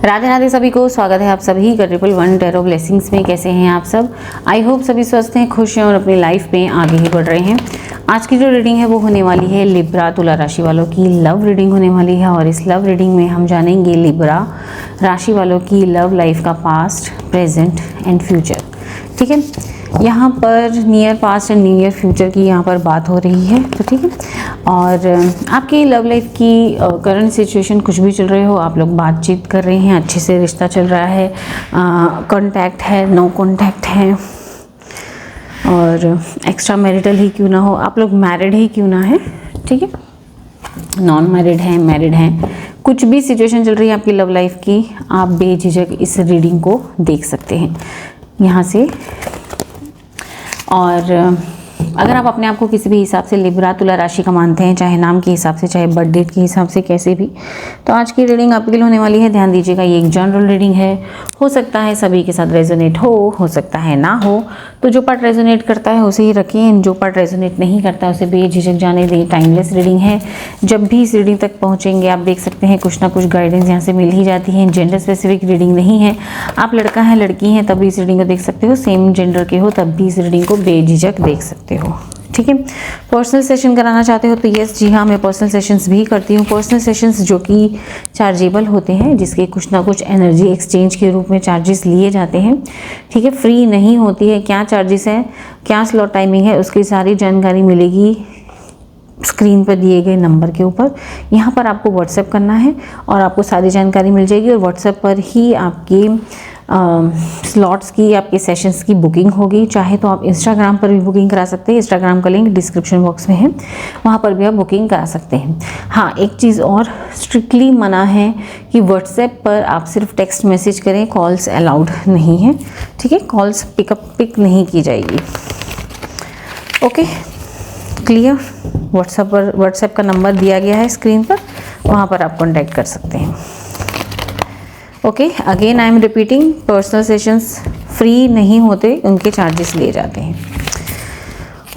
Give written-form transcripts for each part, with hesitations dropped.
राधे राधे सभी को स्वागत है आप सभी का 111 टैरो ब्लेसिंग्स में। कैसे हैं आप सब? आई होप सभी स्वस्थ हैं, खुश हैं और अपनी लाइफ में आगे ही बढ़ रहे हैं। आज की जो रीडिंग है वो होने वाली है लिब्रा तुला राशि वालों की लव रीडिंग होने वाली है। और इस लव रीडिंग में हम जानेंगे लिब्रा राशि वालों की लव लाइफ का पास्ट, प्रेजेंट एंड फ्यूचर। ठीक है, यहाँ पर near past and near future की यहाँ पर बात हो रही है। तो ठीक है, और आपकी लव लाइफ की करंट सिचुएशन कुछ भी चल रहे हो, आप लोग बातचीत कर रहे हैं, अच्छे से रिश्ता चल रहा है, कांटेक्ट है, नो कांटेक्ट है, और एक्स्ट्रा मैरिटल ही क्यों ना हो, आप लोग मैरिड ही क्यों ना है, ठीक है, नॉन मैरिड हैं, मैरिड हैं, कुछ भी सिचुएशन चल रही है आपकी लव लाइफ की, आप बेझिझक इस रीडिंग को देख सकते हैं यहाँ से। और अगर आप अपने आप को किसी भी हिसाब से लिब्रा तुला राशि का मानते हैं, चाहे नाम के हिसाब से, चाहे बर्थ डेट के हिसाब से, कैसे भी, तो आज की रीडिंग आपके लिए होने वाली है। ध्यान दीजिएगा, ये एक जनरल रीडिंग है, हो सकता है सभी के साथ रेजोनेट हो सकता है ना हो। तो जो पार्ट रेजोनेट करता है उसे ही रखें, जो पार्ट रेजोनेट नहीं करता उसे बेझिझक जाने दें। टाइमलेस रीडिंग है, जब भी इस रीडिंग तक पहुँचेंगे आप देख सकते हैं कुछ ना कुछ गाइडेंस यहाँ से मिल ही जाती है। जेंडर स्पेसिफिक रीडिंग नहीं है, आप लड़का है लड़की हैं तब भी इस रीडिंग को देख सकते हो, सेम जेंडर के हो तब भी इस रीडिंग को बेझिझक देख सकते हो। ठीक है, पर्सनल सेशन कराना चाहते हो तो यस, जी हाँ, मैं पर्सनल सेशंस भी करती हूँ। पर्सनल सेशंस जो कि चार्जेबल होते हैं, जिसके कुछ ना कुछ एनर्जी एक्सचेंज के रूप में चार्जेस लिए जाते हैं। ठीक है, फ्री नहीं होती है। क्या चार्जेस है, क्या स्लॉट टाइमिंग है, उसकी सारी जानकारी मिलेगी स्क्रीन पर दिए गए नंबर के ऊपर। यहाँ पर आपको व्हाट्सएप करना है और आपको सारी जानकारी मिल जाएगी, और व्हाट्सएप पर ही आपकी स्लॉट्स की, आपके सेशंस की बुकिंग होगी। चाहे तो आप इंस्टाग्राम पर भी बुकिंग करा सकते हैं, इंस्टाग्राम का लिंक डिस्क्रिप्शन बॉक्स में है, वहाँ पर भी आप बुकिंग करा सकते हैं। हाँ, एक चीज़ और स्ट्रिक्टली मना है कि व्हाट्सएप पर आप सिर्फ टेक्स्ट मैसेज करें, कॉल्स अलाउड नहीं है। ठीक है, कॉल्स पिक नहीं की जाएगी। Okay, clear. व्हाट्सएप का नंबर दिया गया है स्क्रीन पर, वहाँ पर आप कॉन्टैक्ट कर सकते हैं। Okay, again I am repeating, personal sessions free नहीं होते, उनके चार्जेस लिए जाते हैं।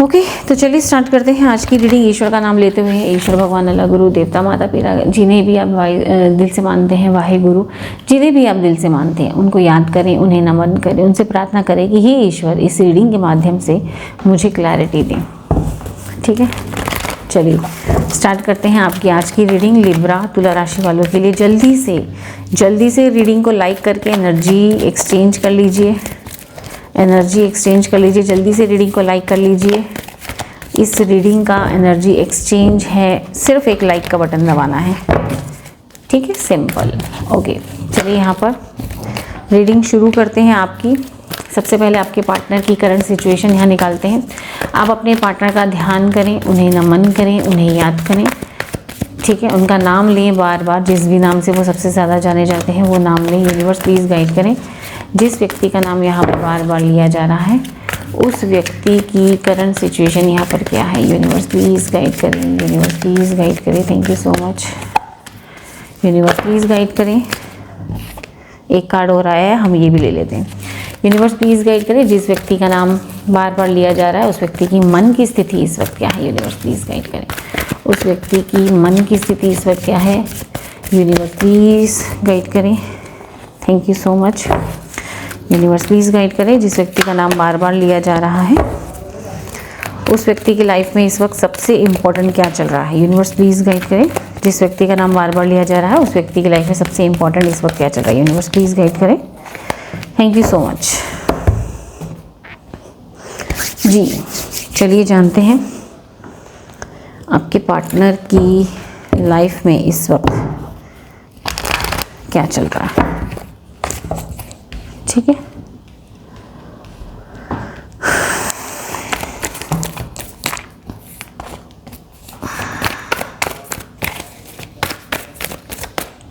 ओके, तो चलिए स्टार्ट करते हैं आज की रीडिंग। ईश्वर का नाम लेते हुए, ईश्वर भगवान, अल्लाह, गुरु, देवता, माता पिता, जिन्हें भी आप दिल से मानते हैं, वाहे गुरु, जिन्हें भी आप दिल से मानते हैं, उनको याद करें, उन्हें नमन करें, उनसे प्रार्थना करें कि हे ईश्वर, इस रीडिंग के माध्यम से मुझे क्लैरिटी दें। ठीक है, चलिए स्टार्ट करते हैं आपकी आज की रीडिंग लिब्रा तुला राशि वालों के लिए। जल्दी से रीडिंग को लाइक करके एनर्जी एक्सचेंज कर लीजिए, जल्दी से रीडिंग को लाइक कर लीजिए। इस रीडिंग का एनर्जी एक्सचेंज है, सिर्फ एक लाइक का बटन दबाना है। ठीक है, सिंपल। ओके, चलिए यहाँ पर रीडिंग शुरू करते हैं आपकी। सबसे पहले आपके पार्टनर की करंट सिचुएशन यहाँ निकालते हैं। आप अपने पार्टनर का ध्यान करें, उन्हें नमन करें, उन्हें याद करें। ठीक है, उनका नाम लें बार बार, जिस भी नाम से वो सबसे ज़्यादा जाने जाते हैं वो नाम लें। यूनिवर्स प्लीज़ गाइड करें, जिस व्यक्ति का नाम यहाँ पर बार बार लिया जा रहा है उस व्यक्ति की करंट सिचुएशन यहाँ पर क्या है। यूनिवर्स प्लीज़ गाइड करें, यूनिवर्स प्लीज़ गाइड करें। Thank you so much. Universe please guide करें। एक कार्ड हो रहा है, हम ये भी ले लेते हैं। यूनिवर्स प्लीज़ गाइड करें, जिस व्यक्ति का नाम बार बार लिया जा रहा है उस व्यक्ति की मन की स्थिति इस वक्त क्या है। यूनिवर्स प्लीज़ गाइड करें, उस व्यक्ति की मन की स्थिति इस वक्त क्या है। यूनिवर्स प्लीज़ गाइड करें। Thank you so much. Universe please guide करें, जिस व्यक्ति का नाम बार बार लिया जा रहा है उस व्यक्ति की लाइफ में इस वक्त सबसे इम्पोर्टेंट क्या चल रहा है। यूनिवर्स प्लीज़ गाइड करें, जिस व्यक्ति का नाम बार बार लिया जा रहा है उस व्यक्ति की लाइफ में सबसे इम्पोर्टेंट इस वक्त क्या चल रहा है। यूनिवर्स प्लीज़ गाइड करें। थैंक यू सो मच जी। चलिए जानते हैं आपके पार्टनर की लाइफ में इस वक्त क्या चल रहा है। ठीक है,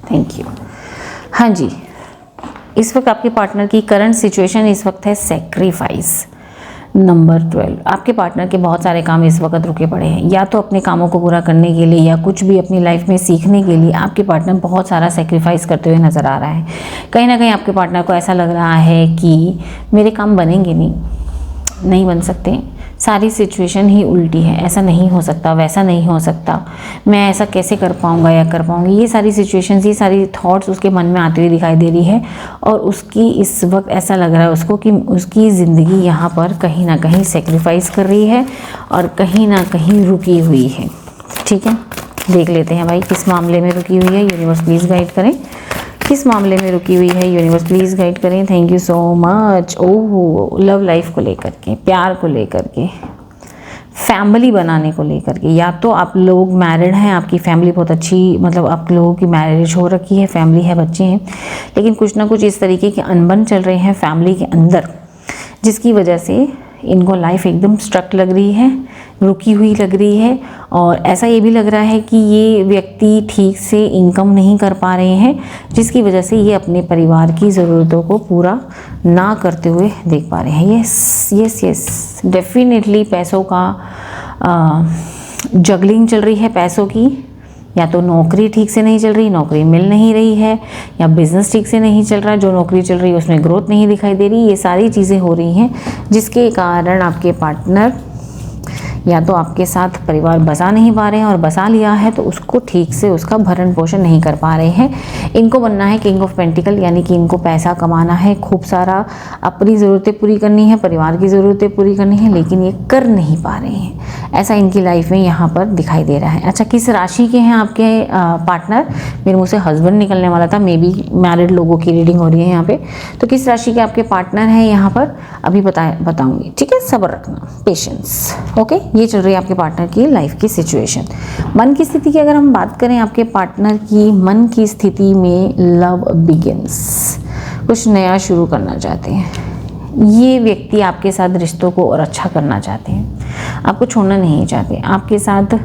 थैंक यू। हाँ जी, इस वक्त आपके पार्टनर की करंट सिचुएशन इस वक्त है सेक्रीफाइस नंबर 12। आपके पार्टनर के बहुत सारे काम इस वक्त रुके पड़े हैं, या तो अपने कामों को पूरा करने के लिए या कुछ भी अपनी लाइफ में सीखने के लिए आपके पार्टनर बहुत सारा सेक्रीफाइस करते हुए नज़र आ रहा है। कहीं ना कहीं आपके पार्टनर को ऐसा लग रहा है कि मेरे काम बनेंगे नहीं बन सकते, सारी सिचुएशन ही उल्टी है, ऐसा नहीं हो सकता, वैसा नहीं हो सकता, मैं ऐसा कैसे कर पाऊँगा या कर पाऊँगी, ये सारी सिचुएशंस, ये सारी थॉट्स उसके मन में आती हुई दिखाई दे रही है। और उसकी इस वक्त ऐसा लग रहा है उसको कि उसकी ज़िंदगी यहाँ पर कहीं ना कहीं सेक्रीफाइस कर रही है और कहीं ना कहीं रुकी हुई है। ठीक है, देख लेते हैं भाई किस मामले में रुकी हुई है। यूनिवर्स प्लीज़ गाइड करें, किस मामले में रुकी हुई है। यूनिवर्स प्लीज़ गाइड करें। Thank you so much. Oh, love life को लेकर के, प्यार को लेकर के, फैमिली बनाने को लेकर के। या तो आप लोग मैरिड हैं, आपकी फैमिली बहुत अच्छी, मतलब आप लोगों की मैरिज हो रखी है, फैमिली है, बच्चे हैं, लेकिन कुछ ना कुछ इस तरीके के अनबन चल रहे हैं फैमिली के अंदर, जिसकी वजह से इनको लाइफ एकदम स्ट्रक लग रही है, रुकी हुई लग रही है। और ऐसा ये भी लग रहा है कि ये व्यक्ति ठीक से इनकम नहीं कर पा रहे हैं, जिसकी वजह से ये अपने परिवार की ज़रूरतों को पूरा ना करते हुए देख पा रहे हैं। यस यस यस, डेफिनेटली पैसों का जगलिंग चल रही है, पैसों की। या तो नौकरी ठीक से नहीं चल रही, नौकरी मिल नहीं रही है, या बिज़नेस ठीक से नहीं चल रहा, जो नौकरी चल रही है उसमें ग्रोथ नहीं दिखाई दे रही। ये सारी चीज़ें हो रही हैं जिसके कारण आपके पार्टनर या तो आपके साथ परिवार बसा नहीं पा रहे हैं, और बसा लिया है तो उसको ठीक से उसका भरण पोषण नहीं कर पा रहे हैं। इनको बनना है किंग ऑफ पेंटिकल, यानी कि इनको पैसा कमाना है खूब सारा, अपनी ज़रूरतें पूरी करनी है, परिवार की ज़रूरतें पूरी करनी है, लेकिन ये कर नहीं पा रहे हैं। ऐसा इनकी लाइफ में यहाँ पर दिखाई दे रहा है। अच्छा, किस राशि के हैं आपके पार्टनर? मेरे मुँह से हस्बैंड निकलने वाला था, मे बी मैरिड लोगों की रीडिंग हो रही है यहाँ पे। तो किस राशि के आपके पार्टनर हैं यहाँ पर, अभी बताऊँगी। ठीक है, सब्र रखना, पेशेंस। ओके, ये चल रही है आपके पार्टनर की लाइफ की सिचुएशन। मन की स्थिति की अगर हम बात करें आपके पार्टनर की, मन की स्थिति में लव बिगिंस, कुछ नया शुरू करना चाहते हैं। ये व्यक्ति आपके साथ रिश्तों को और अच्छा करना चाहते हैं, आपको छोड़ना नहीं चाहते, आपके साथ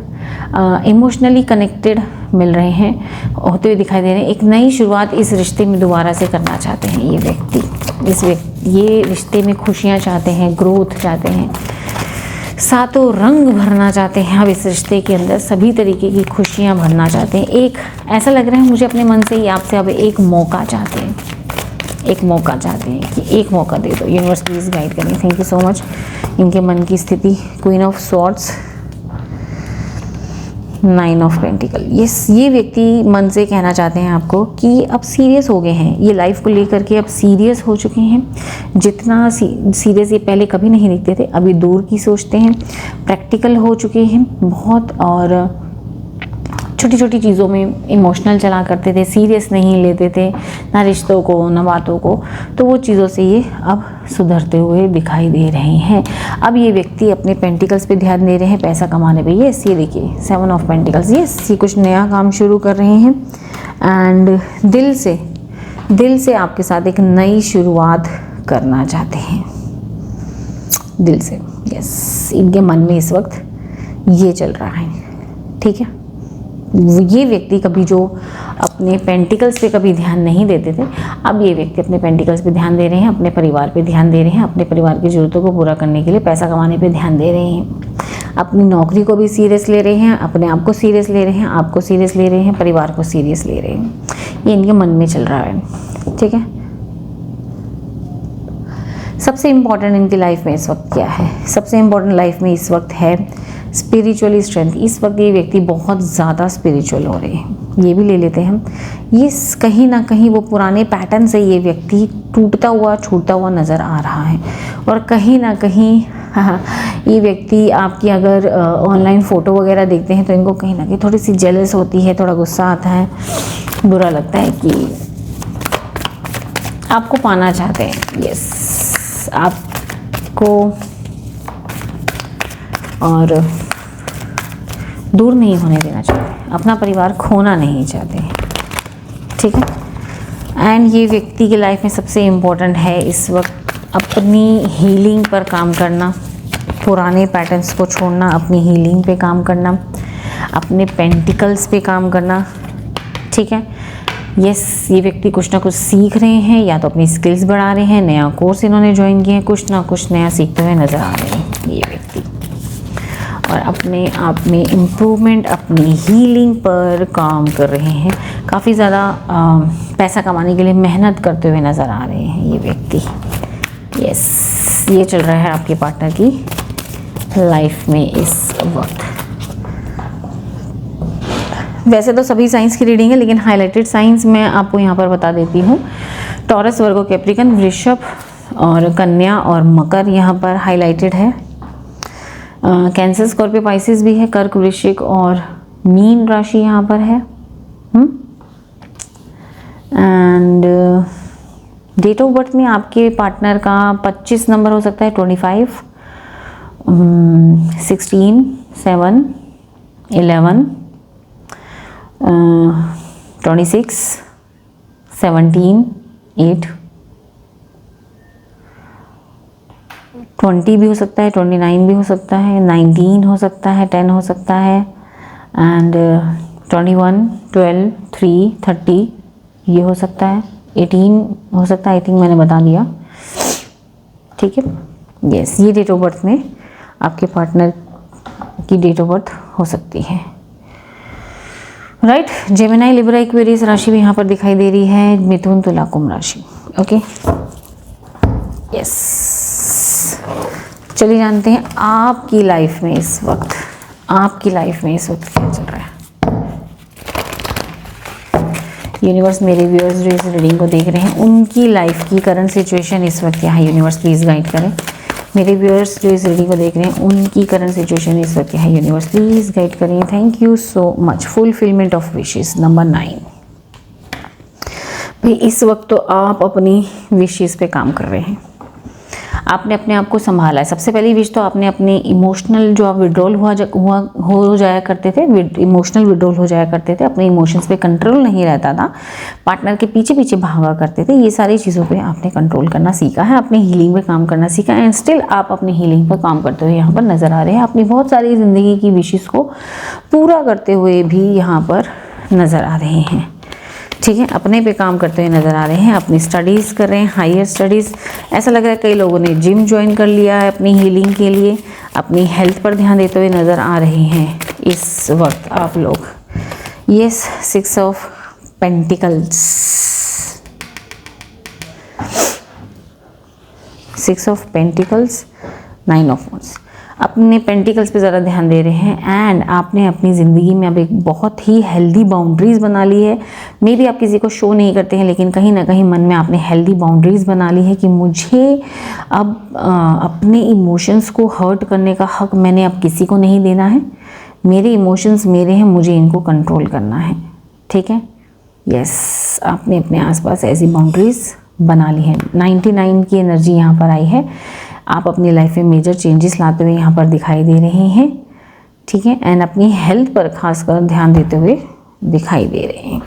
इमोशनली कनेक्टेड मिल रहे हैं, होते हुए दिखाई दे रहे हैं। एक नई शुरुआत इस रिश्ते में दोबारा से करना चाहते हैं ये व्यक्ति। ये रिश्ते में खुशियाँ चाहते हैं, ग्रोथ चाहते हैं, सातों रंग भरना चाहते हैं। अब इस रिश्ते के अंदर सभी तरीके की खुशियाँ भरना चाहते हैं। एक ऐसा लग रहा है मुझे अपने मन से ही आपसे, अब एक मौका चाहते हैं, एक मौका चाहते हैं कि एक मौका दे दो। यूनिवर्स प्लीज़ गाइड करें। Thank you so much. इनके मन की स्थिति, queen of swords, 9 of pentacle. ये व्यक्ति मन से कहना चाहते हैं आपको कि अब सीरियस हो गए हैं, ये लाइफ को लेकर के अब सीरियस हो चुके हैं। जितना सीरियस ये पहले कभी नहीं दिखते थे, अभी दूर की सोचते हैं, प्रैक्टिकल हो चुके हैं बहुत, और छोटी छोटी चीज़ों में इमोशनल चला करते थे, सीरियस नहीं लेते थे ना रिश्तों को ना बातों को। तो वो चीज़ों से ये अब सुधरते हुए दिखाई दे रहे हैं। अब ये व्यक्ति अपने पेंटिकल्स पे ध्यान दे रहे हैं, पैसा कमाने पे। यस, ये देखिए 7 ऑफ पेंटिकल्स। यस, ये कुछ नया काम शुरू कर रहे हैं, एंड दिल से आपके साथ एक नई शुरुआत करना चाहते हैं, दिल से। यस, इनके मन में इस वक्त ये चल रहा है। ठीक है, ये व्यक्ति कभी जो अपने पेंटिकल्स पे कभी ध्यान नहीं देते थे, अब ये व्यक्ति अपने पेंटिकल्स पे ध्यान दे रहे हैं, अपने परिवार पे ध्यान दे रहे हैं, अपने परिवार की ज़रूरतों को पूरा करने के लिए पैसा कमाने पे ध्यान दे रहे हैं, अपनी नौकरी को भी सीरियस ले रहे हैं, अपने आप को सीरियस ले रहे हैं, आपको सीरियस ले रहे हैं, परिवार को सीरियस ले रहे हैं। ये इनके मन में चल रहा है। ठीक है, सबसे इम्पॉर्टेंट इनकी लाइफ में इस वक्त क्या है? सबसे इम्पॉर्टेंट लाइफ में इस वक्त है स्पिरिचुअली स्ट्रेंथ। इस वक्त ये व्यक्ति बहुत ज़्यादा स्पिरिचुअल हो रहे हैं। ये भी ले लेते हैं हम। ये कहीं ना कहीं वो पुराने पैटर्न से ये व्यक्ति टूटता हुआ छूटता हुआ नज़र आ रहा है, और कहीं ना कहीं ये व्यक्ति आपकी अगर ऑनलाइन फ़ोटो वगैरह देखते हैं तो इनको कहीं ना कहीं थोड़ी सी जेलस होती है, थोड़ा गुस्सा आता है, बुरा लगता है कि आपको पाना चाहते हैं। यस, आपको और दूर नहीं होने देना चाहते, अपना परिवार खोना नहीं चाहते। ठीक है, एंड ये व्यक्ति की लाइफ में सबसे इम्पोर्टेंट है इस वक्त अपनी हीलिंग पर काम करना, पुराने पैटर्न्स को छोड़ना, अपनी हीलिंग पे काम करना, अपने पेंटिकल्स पे काम करना। ठीक है, यस, ये व्यक्ति कुछ ना कुछ सीख रहे हैं, या तो अपनी स्किल्स बढ़ा रहे हैं, नया कोर्स इन्होंने ज्वाइन किया है, कुछ ना कुछ नया सीखते हुए नज़र आ रहे हैं ये व्यक्ति, और अपने आप में इम्प्रूवमेंट, अपनी हीलिंग पर काम कर रहे हैं। काफ़ी ज़्यादा पैसा कमाने के लिए मेहनत करते हुए नज़र आ रहे हैं ये व्यक्ति। यस, ये चल रहा है आपके पार्टनर की लाइफ में इस वक्त। वैसे तो सभी साइंस की रीडिंग है, लेकिन हाईलाइटेड साइंस मैं आपको यहाँ पर बता देती हूँ। टॉरस, वर्गो, कैप्रिकन, वृषभ और कन्या और मकर यहाँ पर हाईलाइटेड है। कैंसर, स्कॉर्पियो, पाइसेस भी है। कर्क, वृश्चिक और मीन राशि यहाँ पर है। एंड डेट ऑफ बर्थ में आपके पार्टनर का 25 नंबर हो सकता है, 25, 16, 7, 11, 26, 17, 8, 20 भी हो सकता है, 29 भी हो सकता है, 19 हो सकता है, 10 हो सकता है, एंड 21, 12, 3, 30 ये हो सकता है, 18 हो सकता है। आई थिंक मैंने बता दिया, ठीक है। यस, ये डेट ऑफ बर्थ में आपके पार्टनर की डेट ऑफ बर्थ हो सकती है। राइट, जेमिनी, लिब्रा, एक्वेरियस राशि भी यहाँ पर दिखाई दे रही है। मिथुन, तुला, कुंभ राशि। ओके, यस, चलिए जानते हैं आपकी लाइफ में इस वक्त, आपकी लाइफ में इस वक्त क्या चल रहा है। यूनिवर्स, मेरे व्यूअर्स जो इस रीडिंग को देख रहे हैं, उनकी लाइफ की करंट सिचुएशन इस वक्त क्या है। यूनिवर्स प्लीज़ गाइड करें। मेरे व्यूअर्स जो इस रीडिंग को देख रहे हैं, उनकी करंट सिचुएशन इस वक्त क्या है। यूनिवर्स प्लीज़ गाइड करें। Thank you so much. Fulfilment of wishes, number 9। भाई इस वक्त तो आप अपनी विशेस पे काम कर रहे हैं। आपने अपने आप को संभाला है। सबसे पहली विश तो आपने अपने इमोशनल जो आप विड्रॉल हो जाया करते थे, इमोशनल विड्रॉल हो जाया करते थे, अपने इमोशंस पे कंट्रोल नहीं रहता था, पार्टनर के पीछे पीछे भागा करते थे, ये सारी चीज़ों पे आपने कंट्रोल करना सीखा है, अपनी हीलिंग पे काम करना सीखा है। एंड स्टिल आप अपनी हीलिंग पर काम करते हुए यहाँ पर नज़र आ रहे हैं। अपनी बहुत सारी ज़िंदगी की विशेस को पूरा करते हुए भी यहाँ पर नज़र आ रहे हैं, ठीक है। अपने पे काम करते हुए नज़र आ रहे हैं, अपनी स्टडीज़ कर रहे हैं, हायर स्टडीज़। ऐसा लग रहा है कई लोगों ने जिम ज्वाइन कर लिया है अपनी हीलिंग के लिए, अपनी हेल्थ पर ध्यान देते हुए नज़र आ रहे हैं इस वक्त आप लोग। Yes, 6 of pentacles, 6 of pentacles, 9 of wands. अपने पेंटिकल्स पे ज़्यादा ध्यान दे रहे हैं। एंड आपने अपनी ज़िंदगी में अब एक बहुत ही हेल्दी बाउंड्रीज़ बना ली है। मे बी आप किसी को शो नहीं करते हैं, लेकिन कहीं ना कहीं मन में आपने हेल्दी बाउंड्रीज़ बना ली है कि मुझे अब अपने इमोशंस को हर्ट करने का हक मैंने अब किसी को नहीं देना है। मेरे इमोशंस मेरे हैं, मुझे इनको कंट्रोल करना है, ठीक है। यस, आपने अपने आसपास ऐसी बाउंड्रीज़ बना ली है। 99 की एनर्जी यहाँ पर आई है। आप अपनी लाइफ में मेजर चेंजेस लाते हुए यहाँ पर दिखाई दे रहे हैं, ठीक है। एंड अपनी हेल्थ पर खासकर ध्यान देते हुए दिखाई दे रहे हैं।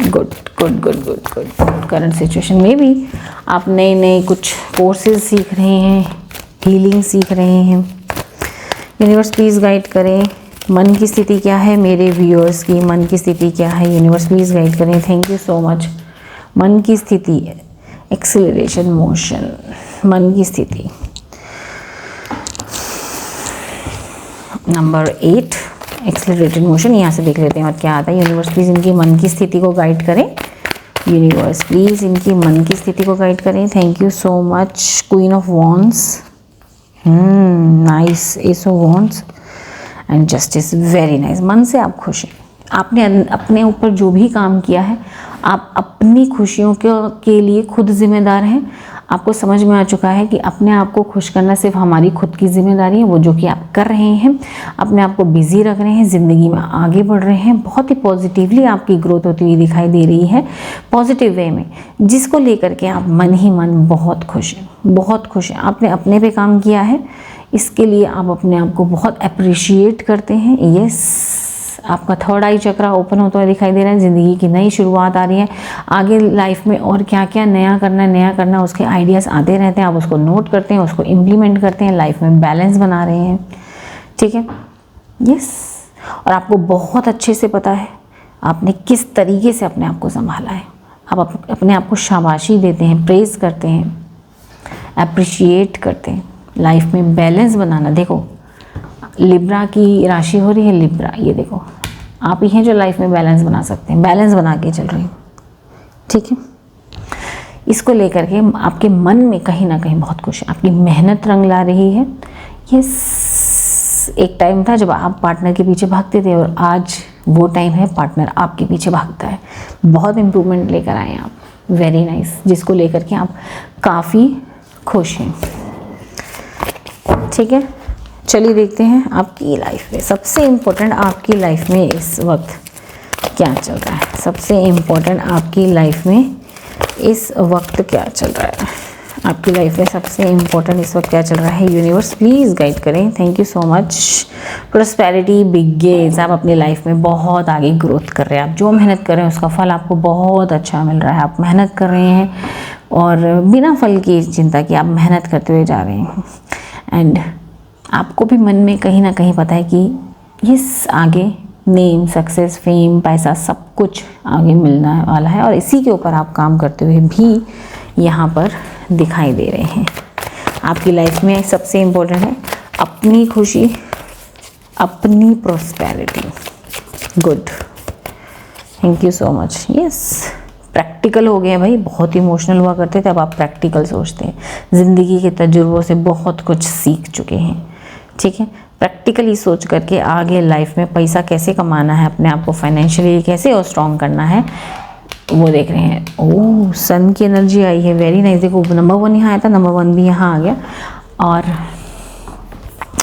Good good good good good. Current situation में भी आप नए नए कुछ कोर्सेज सीख रहे हैं, हीलिंग सीख रहे हैं। यूनिवर्स प्लीज़ गाइड करें। मन की स्थिति क्या है मेरे व्यूअर्स की, मन की स्थिति क्या है। यूनिवर्स प्लीज़ गाइड करें। Thank you so much. मन की स्थिति, एक्सेलरेशन, मोशन, मन की स्थिति। Number 8, accelerated motion. यहाँ से देख लेते हैं और क्या आता है। यूनिवर्स प्लीज़ इनकी मन की स्थिति को गाइड करें। यूनिवर्स प्लीज़ इनकी मन की स्थिति को गाइड करें। Thank you so much. Queen of wands, nice. S of wands and justice, very nice. मन से आप खुश हैं। आपने अपने ऊपर जो भी काम किया है, आप अपनी खुशियों के लिए खुद जिम्मेदार हैं। आपको समझ में आ चुका है कि अपने आप को खुश करना सिर्फ हमारी खुद की जिम्मेदारी है, वो जो कि आप कर रहे हैं। अपने आप को बिजी रख रहे हैं, ज़िंदगी में आगे बढ़ रहे हैं। बहुत ही पॉजिटिवली आपकी ग्रोथ होती हुई दिखाई दे रही है, पॉजिटिव वे में, जिसको लेकर के आप मन ही मन बहुत खुश हैं, बहुत खुश हैं। आपने अपने पे काम किया है, इसके लिए आप अपने आप को बहुत अप्रिशिएट करते हैं। यस, आपका थर्ड आई चक्रा ओपन होता हुआ दिखाई दे रहा है। ज़िंदगी की नई शुरुआत आ रही है। आगे लाइफ में और क्या क्या नया करना, उसके आइडियाज़ आते रहते हैं। आप उसको नोट करते हैं, उसको इम्प्लीमेंट करते हैं, लाइफ में बैलेंस बना रहे हैं, ठीक है। यस, और आपको बहुत अच्छे से पता है आपने किस तरीके से अपने आप को संभाला है। आप अपने आप को शाबाशी देते हैं, प्रेज़ करते हैं, अप्रिशिएट करते हैं। लाइफ में बैलेंस बनाना, देखो लिब्रा की राशि हो रही है, लिब्रा, ये देखो आप ही हैं जो लाइफ में बैलेंस बना सकते हैं, बैलेंस बना के चल रही हूँ, ठीक है। इसको लेकर के आपके मन में कहीं ना कहीं बहुत खुश है, आपकी मेहनत रंग ला रही है। यस, एक टाइम था जब आप पार्टनर के पीछे भागते थे और आज वो टाइम है पार्टनर आपके पीछे भागता है। बहुत इम्प्रूवमेंट लेकर आए आप, वेरी नाइस, जिसको लेकर के आप काफ़ी खुश हैं। ठीक है, चलिए देखते हैं आपकी लाइफ में सबसे इम्पोर्टेंट आपकी लाइफ में इस वक्त क्या चल रहा है। सबसे इम्पोर्टेंट आपकी लाइफ में इस वक्त क्या चल रहा है। आपकी लाइफ में सबसे इम्पोर्टेंट इस वक्त क्या चल रहा है। यूनिवर्स प्लीज़ गाइड करें। Thank you so much. Prosperity, big gains, आप अपनी लाइफ में बहुत आगे ग्रोथ कर रहे हैं। आप जो मेहनत कर रहे हैं उसका फल आपको बहुत अच्छा मिल रहा है। आप मेहनत कर रहे हैं और बिना फल की चिंता की आप मेहनत करते हुए जा रहे हैं। एंड आपको भी मन में कहीं ना कहीं पता है कि इस आगे नेम, सक्सेस, फेम, पैसा सब कुछ आगे मिलने वाला है और इसी के ऊपर आप काम करते हुए भी यहाँ पर दिखाई दे रहे हैं। आपकी लाइफ में सबसे इम्पोर्टेंट है अपनी खुशी, अपनी prosperity. Good, thank you so much. Yes, practical हो गए भाई, बहुत इमोशनल हुआ करते थे, अब आप प्रैक्टिकल सोचते हैं। ज़िंदगी के तजुर्बों से बहुत कुछ सीख चुके हैं। ठीक है, प्रैक्टिकली सोच करके आगे लाइफ में पैसा कैसे कमाना है, अपने आप को फाइनेंशियली कैसे और स्ट्रॉन्ग करना है, वो देख रहे हैं। ओह, सन की एनर्जी आई है, वेरी नाइस। देखो नंबर 1 यहाँ आया था, नंबर 1 भी यहाँ आ गया और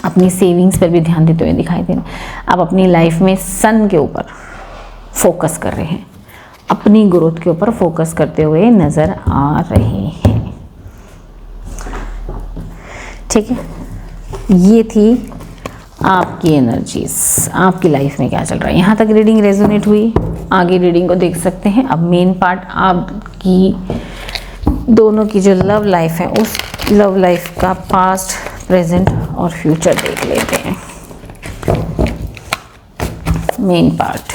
अपनी सेविंग्स पर भी ध्यान देते हुए दिखाई दे रहे हैं। आप अपनी लाइफ में सन के ऊपर फोकस कर रहे हैं, अपनी ग्रोथ के ऊपर फोकस करते हुए नज़र आ रहे हैं। ठीक है, ये थी आपकी एनर्जीज, आपकी लाइफ में क्या चल रहा है। यहाँ तक रीडिंग रेजोनेट हुई, आगे रीडिंग को देख सकते हैं। अब मेन पार्ट आपकी दोनों की जो लव लाइफ है उस लव लाइफ का पास्ट, प्रेजेंट और फ्यूचर देख लेते हैं। मेन पार्ट,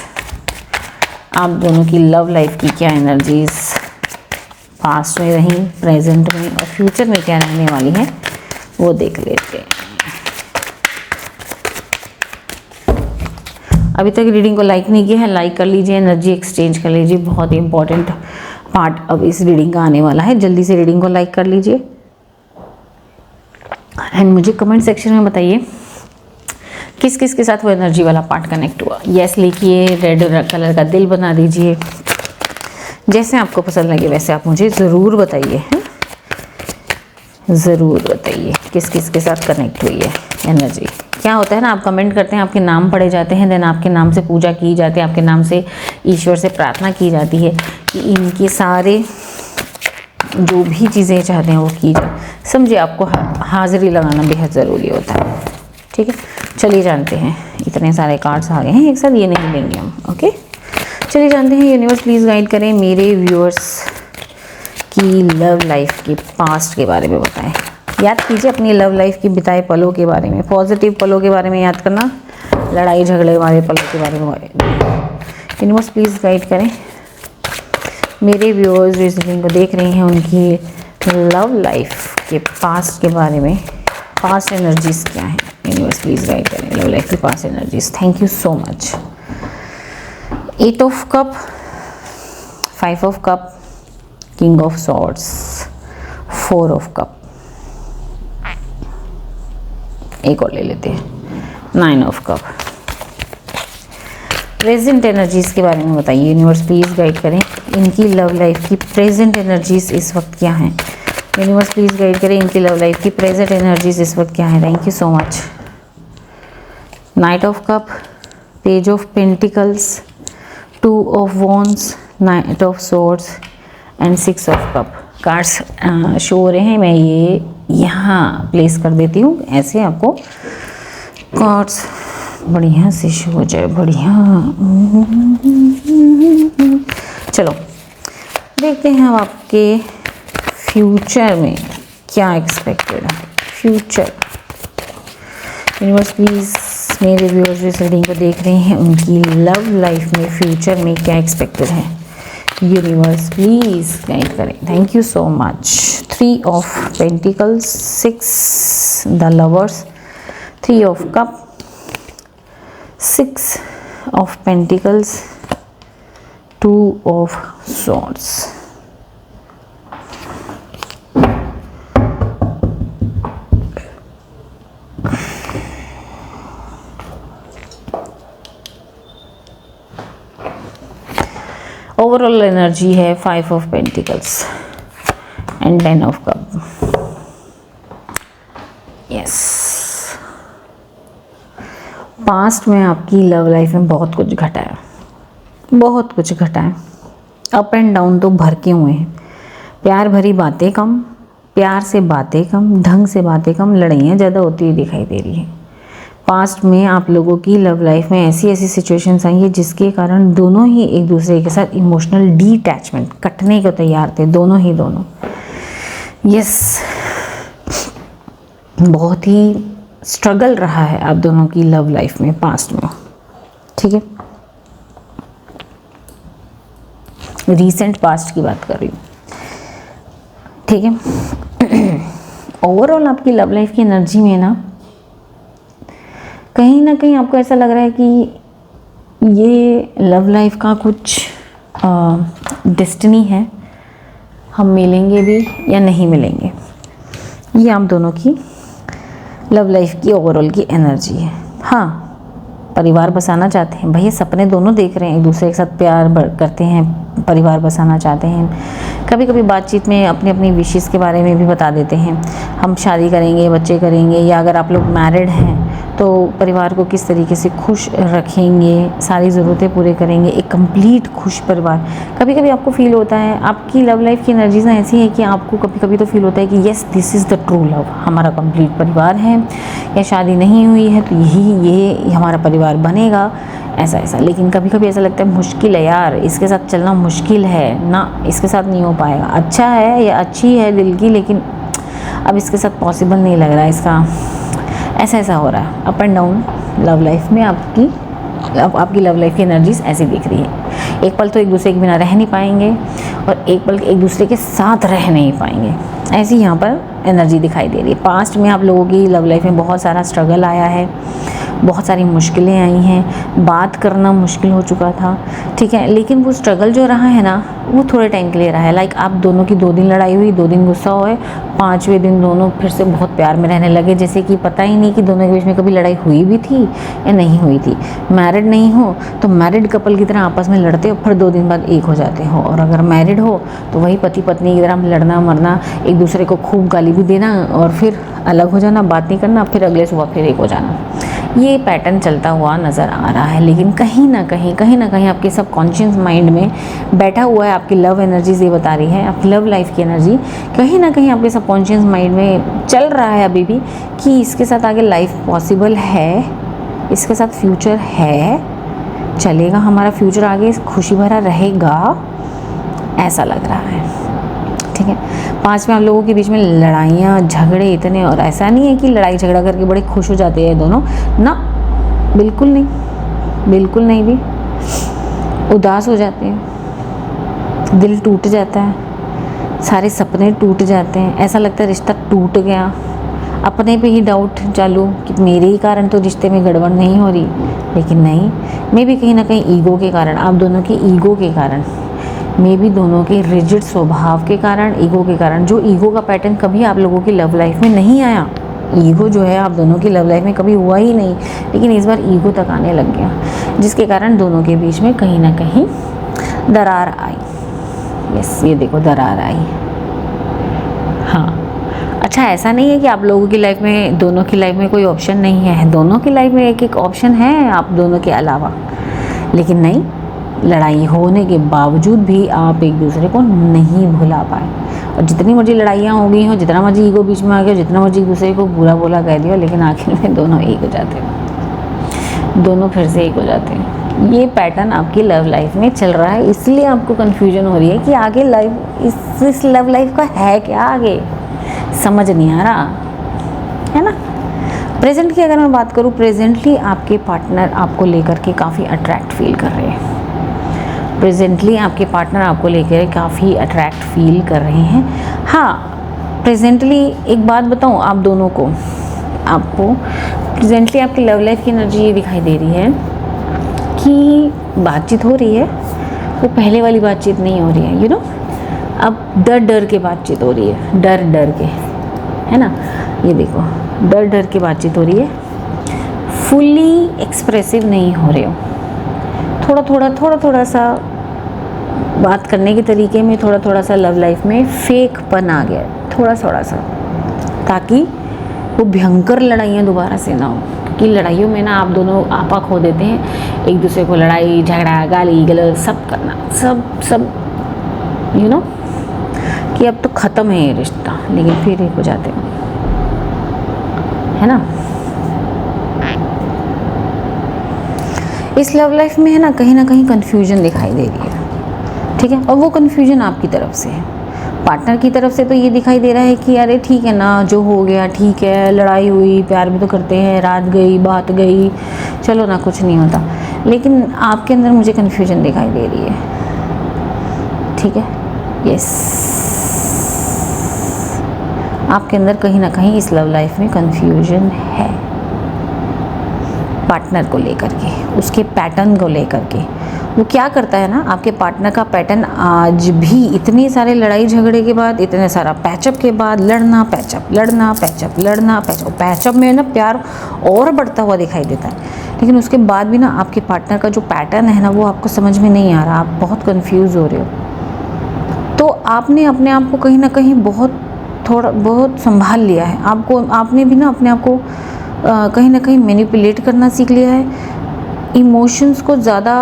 आप दोनों की लव लाइफ की क्या एनर्जीज पास्ट में रही, प्रेजेंट में और फ्यूचर में क्या रहने वाली है वो देख लेते हैं। अभी तक रीडिंग को लाइक नहीं किया है, लाइक कर लीजिए, एनर्जी एक्सचेंज कर लीजिए। बहुत ही इंपॉर्टेंट पार्ट अब इस रीडिंग का आने वाला है। जल्दी से रीडिंग को लाइक कर लीजिए एंड मुझे कमेंट सेक्शन में बताइए किस किस के साथ वो एनर्जी वाला पार्ट कनेक्ट हुआ। यस लिखिए, रेड कलर का दिल बना दीजिए, जैसे आपको पसंद लगे वैसे आप मुझे ज़रूर बताइए, ज़रूर बताइए किस किस के साथ कनेक्ट हुई है एनर्जी। क्या होता है ना, आप कमेंट करते हैं, आपके नाम पढ़े जाते हैं, देन आपके नाम से पूजा की जाती है, आपके नाम से ईश्वर से प्रार्थना की जाती है कि इनके सारे जो भी चीज़ें चाहते हैं वो की जाए। समझिए, आपको हाज़िरी लगाना बेहद ज़रूरी होता है। ठीक है, चलिए जानते हैं। इतने सारे कार्ड्स आ गए हैं एक साथ, ये नहीं लेंगे हम। ओके, चलिए जानते हैं। यूनिवर्स प्लीज़ गाइड करें मेरे व्यूअर्स की लव लाइफ के पास्ट के बारे में बताएं। याद कीजिए अपनी लव लाइफ की बिताए पलों के बारे में, पॉजिटिव पलों के बारे में याद करना, लड़ाई झगड़े वाले पलों के बारे में। यूनिवर्स प्लीज़ गाइड करें मेरे व्यूअर्स इस रीडिंग को देख रहे हैं, उनकी लव लाइफ के पास्ट के बारे में। पास्ट एनर्जीज क्या है, यूनिवर्स प्लीज़ गाइड करें लव लाइफ की past energies. Thank you so much. 8 of cup, 5 of cup, king of swords, 4 of cup, एक और ले लेते हैं, 9 ऑफ कप। प्रेजेंट एनर्जीज के बारे में बताइए यूनिवर्स प्लीज़ गाइड करें, इनकी लव लाइफ की प्रेजेंट एनर्जीज इस वक्त क्या हैं। यूनिवर्स प्लीज़ गाइड करें इनकी लव लाइफ की प्रेजेंट एनर्जीज इस वक्त क्या है। Thank you so much. Night of cup, page of pentacles, 2 of wands, night of swords and 6 of cup. Cards show हो रहे हैं, मैं ये यहाँ प्लेस कर देती हूँ, ऐसे आपको कार्ड्स बढ़िया से शो हो जाए। बढ़िया, चलो देखते हैं अब आपके फ्यूचर में क्या एक्सपेक्टेड है। फ्यूचर, यूनिवर्स प्लीज़ मेरे व्यूअर्स इस रीडिंग को देख रहे हैं, उनकी लव लाइफ में फ्यूचर में क्या एक्सपेक्टेड है। यूनिवर्स प्लीज़ गाइड करें। Thank you so much. 3 of pentacles, 6 the lovers, 3 of cup, 6 of pentacles, 2 of swords. Overall energy है 5 of pentacles and 10 of cup. Yes, past में आपकी लव लाइफ में बहुत कुछ घटा है, बहुत कुछ घटा है। अप एंड डाउन तो भर के हुए हैं। प्यार भरी बातें कम, प्यार से बातें कम, ढंग से बातें कम, लड़ाइयाँ ज़्यादा होती हुई दिखाई दे रही हैं। पास्ट में आप लोगों की लव लाइफ में ऐसी ऐसी सिचुएशंस आई है जिसके कारण दोनों ही एक दूसरे के साथ इमोशनल डिटैचमेंट कटने को तैयार थे, दोनों। यस, बहुत ही स्ट्रगल रहा है आप दोनों की लव लाइफ में पास्ट में, ठीक है। रीसेंट पास्ट की बात कर रही हूँ, ठीक है। ओवरऑल आपकी लव लाइफ की एनर्जी में ना कहीं आपको ऐसा लग रहा है कि ये लव लाइफ का कुछ डेस्टिनी है, हम मिलेंगे भी या नहीं मिलेंगे। ये आप दोनों की लव लाइफ की ओवरऑल की एनर्जी है। हाँ, परिवार बसाना चाहते हैं भैया, सपने दोनों देख रहे हैं, एक दूसरे के साथ प्यार करते हैं, परिवार बसाना चाहते हैं। कभी कभी बातचीत में अपनी अपनी विशेष के बारे में भी बता देते हैं, हम शादी करेंगे, बच्चे करेंगे, या अगर आप लोग मैरिड हैं तो परिवार को किस तरीके से खुश रखेंगे, सारी ज़रूरतें पूरे करेंगे, एक कंप्लीट खुश परिवार। कभी कभी आपको फील होता है, आपकी लव लाइफ की एनर्जीज ना ऐसी है कि आपको कभी कभी तो फील होता है कि yes this is the true love, हमारा कंप्लीट परिवार है, या शादी नहीं हुई है तो ये हमारा परिवार बनेगा, ऐसा। लेकिन कभी कभी ऐसा लगता है मुश्किल है यार, इसके साथ चलना मुश्किल है ना, इसके साथ नहीं हो पाएगा। अच्छा है या अच्छी है दिल की, लेकिन अब इसके साथ पॉसिबल नहीं लग रहा है इसका, ऐसा हो रहा है। Up and down love life में आपकी लव लाइफ की एनर्जीज ऐसी दिख रही है। एक पल तो एक दूसरे के बिना रह नहीं पाएंगे और एक पल एक दूसरे के साथ रह नहीं पाएंगे, ऐसी यहाँ पर एनर्जी दिखाई दे रही है। पास्ट में आप लोगों की लव लाइफ में बहुत सारा स्ट्रगल आया है, बहुत सारी मुश्किलें आई हैं, बात करना मुश्किल हो चुका था, ठीक है। लेकिन वो स्ट्रगल जो रहा है ना, वो थोड़े टाइम के लिए रहा है। लाइक आप दोनों की 2 दिन लड़ाई हुई, 2 दिन गुस्सा हुए, 5वें दिन दोनों फिर से बहुत प्यार में रहने लगे, जैसे कि पता ही नहीं कि दोनों के बीच में कभी लड़ाई हुई भी थी या नहीं हुई थी। मैरिड नहीं हो तो मैरिड कपल की तरह आपस में लड़ते हो, फिर 2 दिन बाद एक हो जाते हो, और अगर मैरिड हो तो वही पति पत्नी की तरह लड़ना मरना, एक दूसरे को खूब गाली भी देना और फिर अलग हो जाना, बात नहीं करना, फिर अगले सुबह फिर एक हो जाना। ये पैटर्न चलता हुआ नज़र आ रहा है। लेकिन कहीं ना कहीं आपके सबकॉन्शियस माइंड में बैठा हुआ है, आपकी लव एनर्जीज ये बता रही है, आपकी लव लाइफ की एनर्जी कहीं ना कहीं आपके सबकॉन्शियस माइंड में चल रहा है अभी भी कि इसके साथ आगे लाइफ पॉसिबल है, इसके साथ फ्यूचर है, चलेगा हमारा फ्यूचर आगे खुशी भरा रहेगा, ऐसा लग रहा है, ठीक है। 5 में आप लोगों के बीच में लड़ाइयाँ झगड़े इतने, और ऐसा नहीं है कि लड़ाई झगड़ा करके बड़े खुश हो जाते हैं दोनों ना, बिल्कुल नहीं भी उदास हो जाते हैं, दिल टूट जाता है, सारे सपने टूट जाते हैं, ऐसा लगता है रिश्ता टूट गया। अपने पे ही डाउट चालू कि मेरे ही कारण तो रिश्ते में गड़बड़ नहीं हो रही, लेकिन नहीं, मे भी कहीं ना कहीं ईगो के कारण, आप दोनों के ईगो के कारण, मे भी दोनों के रिजिड स्वभाव के कारण, ईगो के कारण, जो ईगो का पैटर्न कभी आप लोगों की लव लाइफ में नहीं आया। ईगो जो है आप दोनों की लव लाइफ में कभी हुआ ही नहीं, लेकिन इस बार ईगो तक आने लग गया, जिसके कारण दोनों के बीच में कहीं ना कहीं दरार आई। यस, ये देखो दरार आई। हाँ, अच्छा, ऐसा नहीं है कि आप लोगों की लाइफ में, दोनों की लाइफ में कोई ऑप्शन नहीं है, दोनों की लाइफ में एक ऑप्शन है आप दोनों के अलावा, लेकिन नहीं, लड़ाई होने के बावजूद भी आप एक दूसरे को नहीं भुला पाए। और जितनी मर्जी लड़ाइयाँ हो गई हो, जितना मर्जी ईगो बीच में आ गया, जितना मर्जी एक दूसरे को बुरा बोला कह दिया, लेकिन आखिर में दोनों एक हो जाते हैं, दोनों फिर से एक हो जाते हैं। ये पैटर्न आपकी लव लाइफ में चल रहा है, इसलिए आपको कन्फ्यूजन हो रही है कि आगे लाइफ, इस लव लाइफ का है क्या, आगे समझ नहीं आ रहा है ना। प्रेजेंट की अगर मैं बात करूँ, प्रेजेंटली आपके पार्टनर आपको लेकर के काफ़ी अट्रैक्ट फील कर रहे हैं। प्रेजेंटली आपके पार्टनर आपको लेकर काफ़ी अट्रैक्ट फील कर रहे हैं। हाँ, प्रेजेंटली एक बात बताऊँ आप दोनों को, आपको प्रेजेंटली आपकी लव लाइफ की एनर्जी ये दिखाई दे रही है कि बातचीत हो रही है, वो पहले वाली बातचीत नहीं हो रही है, यू नो। अब डर के बातचीत हो रही है, डर के, है ना। ये देखो, डर के बातचीत हो रही है, फुल्ली एक्सप्रेसिव नहीं हो रहे हो, थोड़ा सा बात करने के तरीके में थोड़ा थोड़ा सा लव लाइफ में फेकपन आ गया, थोड़ा थोड़ा सा, ताकि वो भयंकर लड़ाइयाँ दोबारा से ना हो। क्योंकि लड़ाइयों में ना आप दोनों आपा खो देते हैं, एक दूसरे को लड़ाई झगड़ा गाली गलौज सब करना, सब यू नो कि अब तो ख़त्म है ये रिश्ता, लेकिन फिर एक हो जाते हैं, है ना। इस लव लाइफ में है ना कहीं कन्फ्यूजन दिखाई दे रही है, ठीक है। और वो कन्फ्यूजन आपकी तरफ से है, पार्टनर की तरफ से तो ये दिखाई दे रहा है कि अरे ठीक है ना, जो हो गया ठीक है, लड़ाई हुई, प्यार भी तो करते हैं, रात गई बात गई, चलो ना कुछ नहीं होता। लेकिन आपके अंदर मुझे कन्फ्यूजन दिखाई दे रही है, ठीक है। यस, आपके अंदर कहीं ना कहीं इस लव लाइफ में कन्फ्यूजन है, पार्टनर को लेकर के, उसके पैटर्न को लेकर के। वो क्या करता है ना, आपके पार्टनर का पैटर्न आज भी इतने सारे लड़ाई झगड़े के बाद, इतने सारा पैचअप के बाद, लड़ना पैचअप, लड़ना पैचअप, लड़ना पैचअप, पैचअप में ना प्यार और बढ़ता हुआ दिखाई देता है। लेकिन उसके बाद भी ना आपके पार्टनर का जो पैटर्न है ना, वो आपको समझ में नहीं आ रहा, आप बहुत कन्फ्यूज़ हो रहे हो। तो आपने अपने आप को कहीं ना कहीं बहुत संभाल लिया है। आपने भी ना अपने आप को कहीं ना कहीं मैनिपुलेट करना सीख लिया है, इमोशंस को ज़्यादा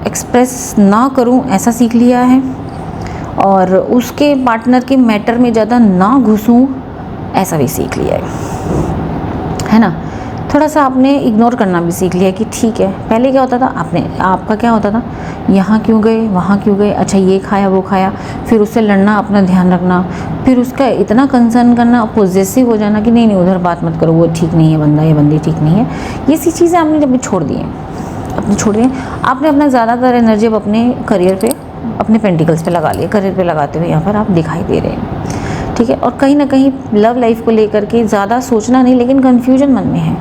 एक्सप्रेस ना करूं ऐसा सीख लिया है, और उसके पार्टनर के मैटर में ज़्यादा ना घुसूं ऐसा भी सीख लिया है ना। थोड़ा सा आपने इग्नोर करना भी सीख लिया कि ठीक है, पहले क्या होता था, आपका क्या होता था, यहाँ क्यों गए, वहाँ क्यों गए, अच्छा ये खाया वो खाया, फिर उससे लड़ना, अपना ध्यान रखना, फिर उसका इतना कंसर्न करना, पॉजेसिव हो जाना कि नहीं उधर बात मत करो, वो ठीक नहीं है बंदा, ये बंदी ठीक नहीं है। ये सी चीज़ें आपने जब छोड़ दी हैं, आपने अपना ज़्यादातर एनर्जी अपने करियर पे, अपने पेंटिकल्स पे लगा लिया, करियर पे लगाते हुए यहाँ पर आप दिखाई दे रहे हैं, ठीक है। और कहीं ना कहीं लव लाइफ को लेकर के ज़्यादा सोचना नहीं, लेकिन कन्फ्यूजन मन में है,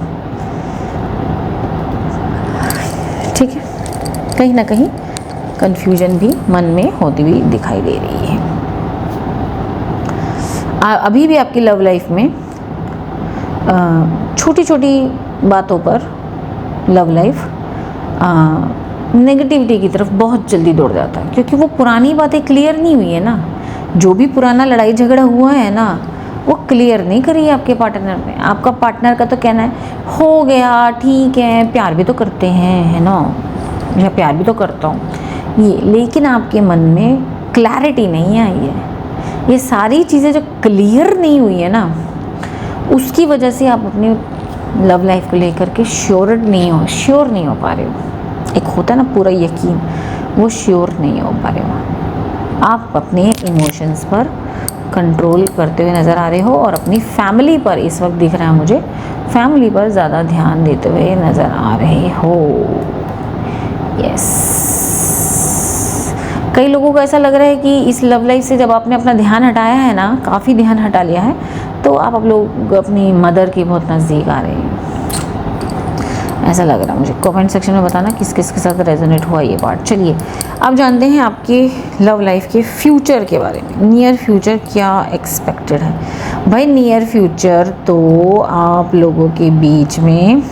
ठीक है। कहीं ना कहीं कन्फ्यूजन भी मन में होती हुई दिखाई दे रही है। अभी भी आपकी लव लाइफ में छोटी छोटी बातों पर लव लाइफ नेगेटिविटी की तरफ बहुत जल्दी दौड़ जाता है, क्योंकि वो पुरानी बातें क्लियर नहीं हुई है ना। जो भी पुराना लड़ाई झगड़ा हुआ है ना, वो क्लियर नहीं करी है आपके पार्टनर ने। आपका पार्टनर का तो कहना है हो गया ठीक है, प्यार भी तो करते हैं, है ना, मैं प्यार भी तो करता हूँ ये, लेकिन आपके मन में क्लैरिटी नहीं आई है। ये सारी चीज़ें जो क्लियर नहीं हुई है ना, उसकी वजह से आप अपनी लव लाइफ को लेकर के श्योर नहीं हो पा रहे हो। एक होता है ना पूरा यकीन, वो श्योर नहीं हो पा रहे हो। आप अपने इमोशंस पर कंट्रोल करते हुए नज़र आ रहे हो, और अपनी फैमिली पर इस वक्त दिख रहा है मुझे, फैमिली पर ज़्यादा ध्यान देते हुए नज़र आ रहे हो। यस, कई लोगों को ऐसा लग रहा है कि इस लव लाइफ से जब आपने अपना ध्यान हटाया है ना, काफ़ी ध्यान हटा लिया है, तो आप लोग अपनी मदर के बहुत नज़दीक आ रहे हैं, ऐसा लग रहा है मुझे। कमेंट सेक्शन में बताना किस किस के साथ रेजोनेट हुआ ये पार्ट। चलिए अब जानते हैं आपके लव लाइफ के फ्यूचर के बारे में। नियर फ्यूचर क्या एक्सपेक्टेड है भाई? नियर फ्यूचर तो आप लोगों के बीच में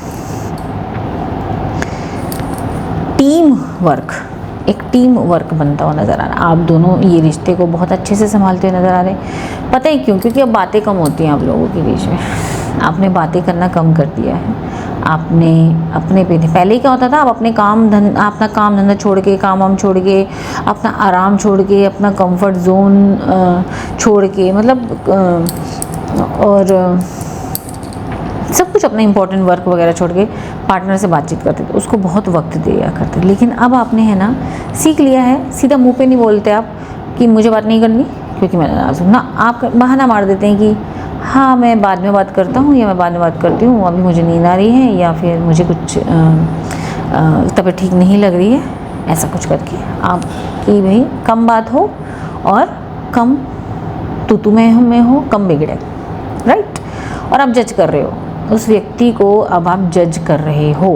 एक टीम वर्क बनता हुआ नज़र आ रहा है। आप दोनों ये रिश्ते को बहुत अच्छे से संभालते हुए नज़र आ रहे हैं। पता है क्यों? क्योंकि अब बातें कम होती हैं आप लोगों के बीच में। आपने बातें करना कम कर दिया है। आपने अपने पे, पहले क्या होता था, आप अपना काम धंधा छोड़ के, काम वाम छोड़ के, अपना आराम छोड़ के, अपना कंफर्ट जोन छोड़ के, मतलब और सब कुछ अपना इंपॉर्टेंट वर्क वगैरह छोड़ के पार्टनर से बातचीत करते थे, उसको बहुत वक्त दिया करते थे। लेकिन अब आपने है ना सीख लिया है, सीधा मुंह पे नहीं बोलते आप कि मुझे बात नहीं करनी क्योंकि मैं नाराज़ हूँ ना। आप बहाना मार देते हैं कि हाँ मैं बाद में बात करता हूँ, या मैं बाद में बात करती हूँ, अभी मुझे नींद आ रही है, या फिर मुझे कुछ तबीयत ठीक नहीं लग रही है, ऐसा कुछ करके आपकी भाई कम बात हो और कम तू में हो, कम बिगड़े, राइट। और आप जज कर रहे हो उस व्यक्ति को, अब आप जज कर रहे हो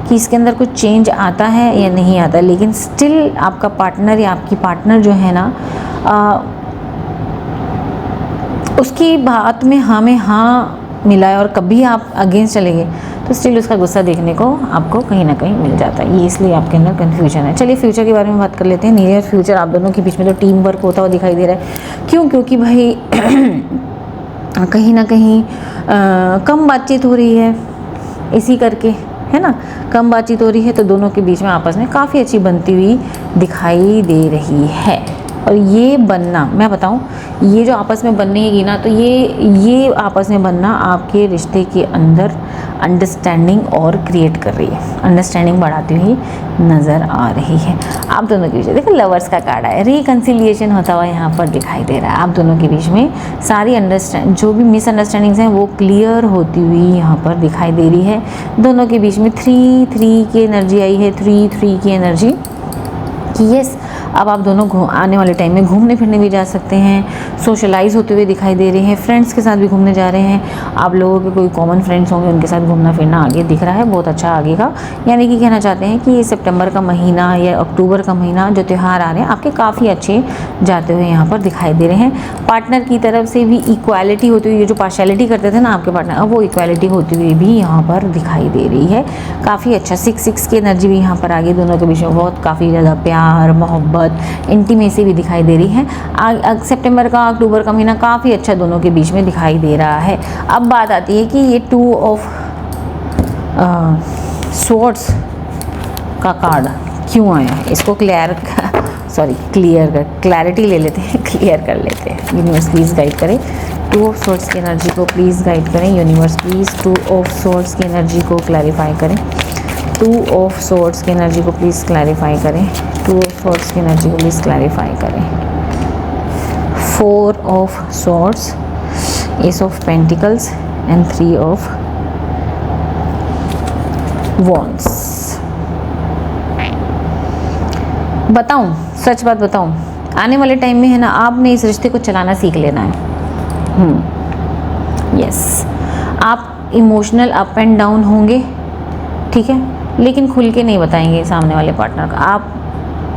कि इसके अंदर कुछ चेंज आता है या नहीं आता। लेकिन स्टिल आपका पार्टनर या आपकी पार्टनर जो है ना, उसकी बात में हाँ मिलाए और कभी आप अगेंस्ट चले गए तो स्टिल उसका गुस्सा देखने को आपको कहीं ना कहीं मिल जाता है। ये इसलिए आपके अंदर कन्फ्यूजन है। चलिए फ्यूचर के बारे में बात कर लेते हैं। नियर फ्यूचर आप दोनों के बीच में तो टीम वर्क होता हुआ दिखाई दे रहा है। क्यों? क्योंकि भाई कहीं ना कहीं कम बातचीत हो रही है, इसी करके, है ना, कम बातचीत हो रही है तो दोनों के बीच में आपस में काफ़ी अच्छी बनती हुई दिखाई दे रही है। और ये बनना, मैं बताऊं, ये जो आपस में बननेगी ना, तो ये आपस में बनना आपके रिश्ते के अंदर अंडरस्टैंडिंग और क्रिएट कर रही है, अंडरस्टैंडिंग बढ़ाती हुई नज़र आ रही है। आप दोनों के बीच देखो लवर्स का कार्ड है, रिकन्सिलिएशन होता हुआ यहाँ पर दिखाई दे रहा है। आप दोनों के बीच में सारी जो भी मिसअंडरस्टैंडिंग्स हैं वो क्लियर होती हुई यहाँ पर दिखाई दे रही है। दोनों के बीच में 3-3 की एनर्जी आई है, 3-3 की एनर्जी कि यस, अब आप दोनों आने वाले टाइम में घूमने फिरने भी जा सकते हैं, सोशलाइज होते हुए दिखाई दे रहे हैं, फ्रेंड्स के साथ भी घूमने जा रहे हैं। आप लोगों के कोई कॉमन फ्रेंड्स होंगे, उनके साथ घूमना फिरना आगे दिख रहा है, बहुत अच्छा आगे का। यानी कि कहना चाहते हैं कि ये सितंबर का महीना या अक्टूबर का महीना जो त्यौहार आ रहे हैं आपके काफ़ी अच्छे जाते हुए यहाँ पर दिखाई दे रहे हैं। पार्टनर की तरफ से भी इक्वालिटी होती हुई, जो पार्शियलिटी करते थे ना आपके पार्टनर, अब वो इक्वालिटी होती हुई भी यहाँ पर दिखाई दे रही है। काफ़ी अच्छा 6-6 की एनर्जी भी यहाँ पर आगे दोनों के बीच में बहुत काफ़ी ज़्यादा प्यार, मोहब्बत, इंटीमेसी भी दिखाई दे रही है। सितंबर का अक्टूबर का महीना काफ़ी अच्छा दोनों के बीच में दिखाई दे रहा है। अब बात आती है कि ये 2 ऑफ स्वॉर्ड्स का कार्ड क्यों आया, इसको क्लैरिटी ले लेते हैं, क्लियर कर लेते हैं। यूनिवर्स प्लीज़ गाइड करें 2 ऑफ स्वॉर्ड्स की एनर्जी को, प्लीज़ गाइड करें यूनिवर्स प्लीज़ 2 ऑफ स्वॉर्ड्स की एनर्जी को क्लैरिफाई करें। 2 ऑफ स्वॉर्ड्स की एनर्जी को प्लीज़ क्लैरिफाई करें। 2 ऑफ स्वॉर्ड्स की एनर्जी को प्लीज़ क्लैरिफाई करें। 4 of swords, S of pentacles and 3 of wands. बताऊं, सच बात बताऊं, आने वाले टाइम में है ना, आपने इस रिश्ते को चलाना सीख लेना है। यस, आप इमोशनल अप एंड डाउन होंगे, ठीक है, लेकिन खुल के नहीं बताएंगे सामने वाले पार्टनर का। आप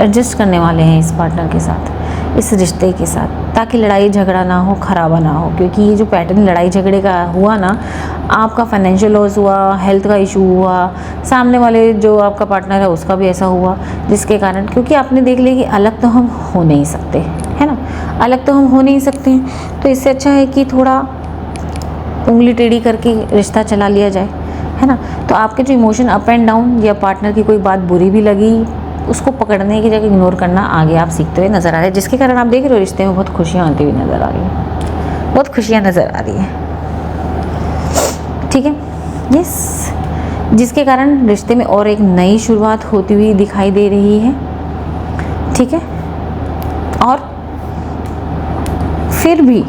एडजस्ट करने वाले हैं इस पार्टनर के साथ, इस रिश्ते के साथ, ताकि लड़ाई झगड़ा ना हो, खराबा ना हो। क्योंकि ये जो पैटर्न लड़ाई झगड़े का हुआ ना, आपका फाइनेंशियल लॉस हुआ, हेल्थ का इशू हुआ, सामने वाले जो आपका पार्टनर है उसका भी ऐसा हुआ, जिसके कारण, क्योंकि आपने देख लिया कि अलग तो हम हो नहीं सकते, है ना, अलग तो हम हो नहीं सकते, तो इससे अच्छा है कि थोड़ा उंगली टेढ़ी करके रिश्ता चला लिया जाए, है ना। तो आपके जो इमोशन अप एंड डाउन, या पार्टनर की कोई बात बुरी भी लगी, उसको पकड़ने की जगह इग्नोर करना आगे आप सीखते हुए नज़र आ रहे हैं, जिसके कारण आप देख रहे हो रिश्ते में बहुत खुशियाँ आती हुई नज़र आ रही हैं, बहुत खुशियाँ नज़र आ रही हैं, ठीक है। यस, जिसके कारण रिश्ते में और एक नई शुरुआत होती हुई दिखाई दे रही है, ठीक है। और फिर भी